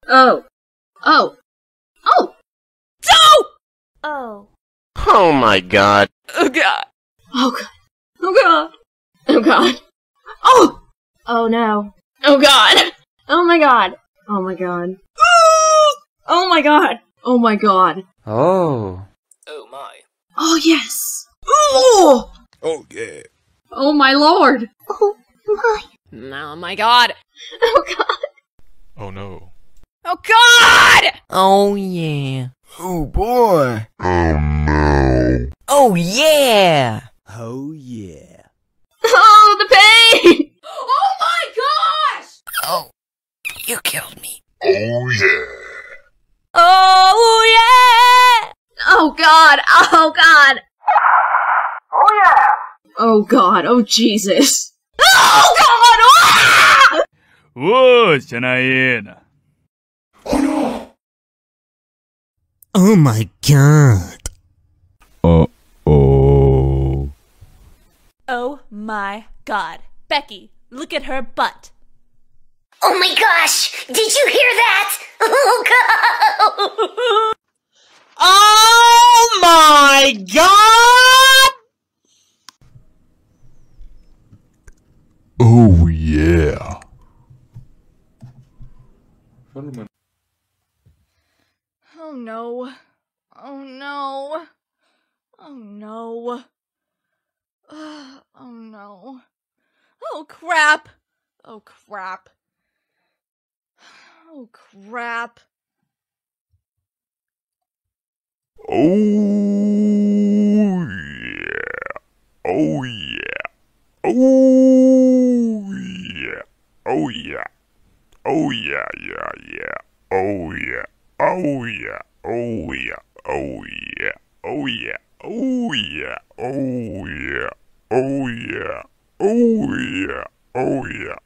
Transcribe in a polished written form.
Oh. Oh. Oh! No! Oh. Oh my god. Oh god. Oh god. Oh god. Oh god. Oh! Oh no. Oh god. Oh my god. Oh my god. Oh my god. Oh my god. Oh. Oh my. Oh yes. Oh! Oh yeah. Oh my lord. Oh my. Oh my god. Oh god. Oh no. Oh god! Oh yeah. Oh boy. Oh yeah. Oh yeah. Oh, the pain! Oh my gosh! Oh, you killed me. Oh yeah. Oh yeah! Oh god. Oh god. Oh yeah. Oh god. Oh Jesus. Oh god. Ah! Whoa, Shanaena. Oh my god. Uh-oh. Oh my god. Becky, look at her butt. Oh my gosh! Did you hear that? Oh god! Oh my god! Oh yeah. Oh no. Oh no. Oh no. Oh no. Oh crap. Oh crap. Oh crap. Oh yeah. Oh yeah. Oh yeah. Oh yeah. Oh yeah, yeah, yeah. Oh yeah. Oh yeah. Oh yeah. Oh yeah. Oh yeah. Oh yeah. Oh yeah. Oh yeah. Oh yeah. Oh yeah.